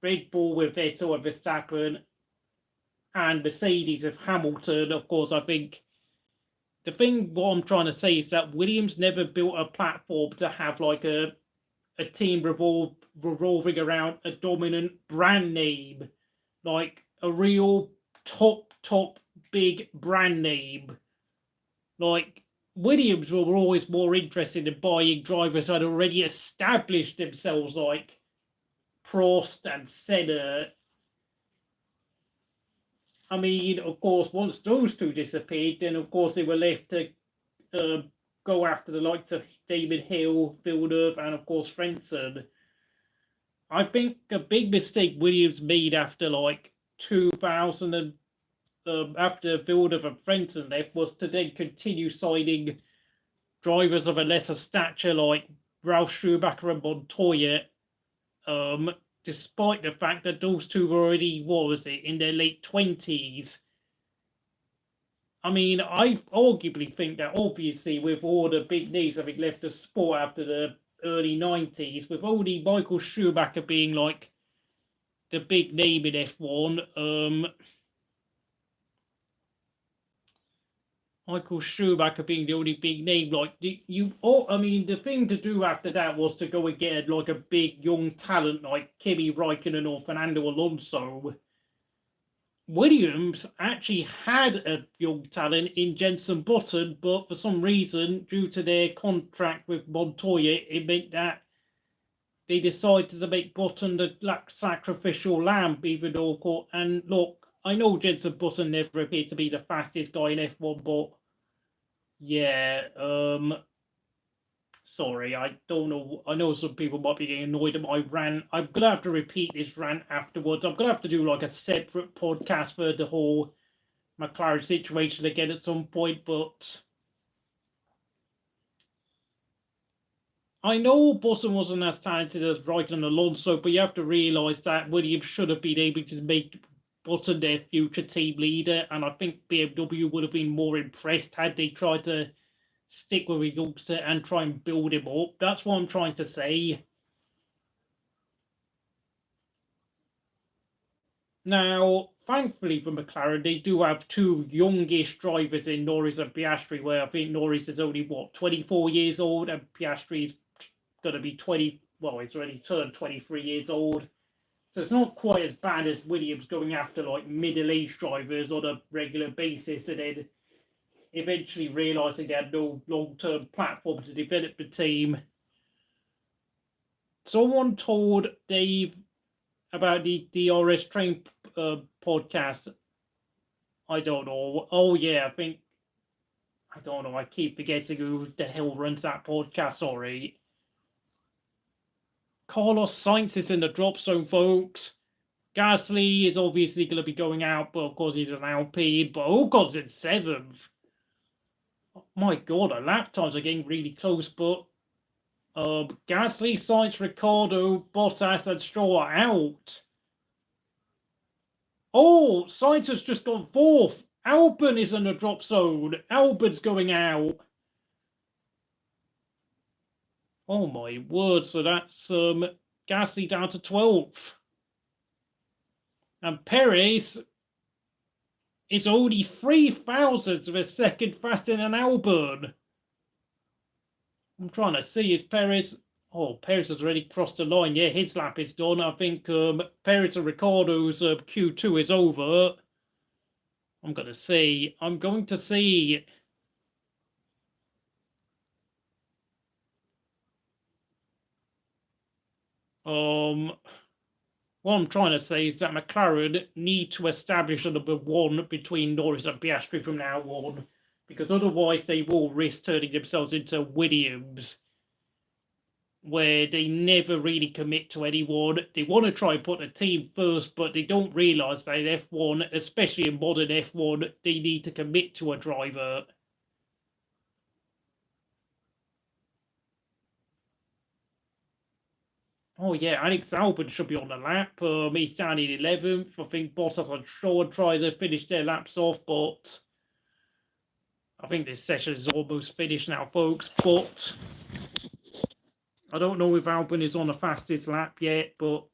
Red Bull with Vettel and Verstappen and Mercedes with Hamilton. Of course, I think the thing what I'm trying to say is that Williams never built a platform to have like a team revolving around a dominant brand name, like a real top big brand name. Like Williams were always more interested in buying drivers who had already established themselves, like Prost and Senna. I mean, of course, once those two disappeared, then of course they were left to go after the likes of Damon Hill, Villeneuve, and of course Frentzen. I think a big mistake Williams made after like 2000 and after Villeneuve and Frentzen left was to then continue signing drivers of a lesser stature like Ralf Schumacher and Montoya, despite the fact that those two were already, what was it, in their late 20s. I mean, I arguably think that obviously with all the big names having left the sport after the early 90s, with only Michael Schumacher being like the big name in F1, Michael Schumacher being the only big name, like I mean, the thing to do after that was to go and get like a big young talent like Kimi Räikkönen or Fernando Alonso. Williams actually had a young talent in Jenson Button, but for some reason, due to their contract with Montoya, it meant that they decided to make Button the sacrificial lamb, even though, and look, I know Jenson Button never appeared to be the fastest guy in F1, but yeah, sorry, I don't know. I know some people might be getting annoyed at my rant. I'm going to have to repeat this rant afterwards. I'm going to have to do like a separate podcast for the whole McLaren situation again at some point, but I know Button wasn't as talented as Raikkonen and Alonso, but you have to realise that Williams should have been able to make Button their future team leader, and I think BMW would have been more impressed had they tried to stick with a youngster and try and build him up. That's what I'm trying to say. Now, thankfully for McLaren, they do have two youngish drivers in Norris and Piastri, where I think Norris is only, 24 years old, and Piastri is going to be he's already turned 23 years old. So it's not quite as bad as Williams going after like middle-aged drivers on a regular basis and then eventually realising they had no long-term platform to develop the team. Someone told Dave about the DRS Train podcast. I don't know. Oh, yeah, I don't know. I keep forgetting who the hell runs that podcast. Sorry. Carlos Sainz is in the drop zone, folks. Gasly is obviously going to be going out, but of course he's an Alpine. But Ocon's in 7th. Oh my God, our lap times are getting really close. But Gasly, Sainz, Ricciardo, Bottas, and Stroll are out. Oh, Sainz has just gone 4th. Albon is in the drop zone. Albon's going out. Oh my word, so that's Gasly down to 12th. And Perez is only 3 thousandths of a second faster than Albon. I'm trying to see, is Perez... Oh, Perez has already crossed the line. Yeah, his lap is done. I think Perez and Ricciardo's Q2 is over. I'm going to see. What I'm trying to say is that McLaren need to establish a number 1 between Norris and Piastri from now on, because otherwise they will risk turning themselves into Williams, where they never really commit to anyone. They want to try and put the team first, but they don't realise that in F1, especially in modern F1, they need to commit to a driver. Oh yeah, Alex Albon should be on the lap. He's down in 11th. I think Bottas and Stroll try to finish their laps off, but I think this session is almost finished now, folks. But I don't know if Albon is on the fastest lap yet, but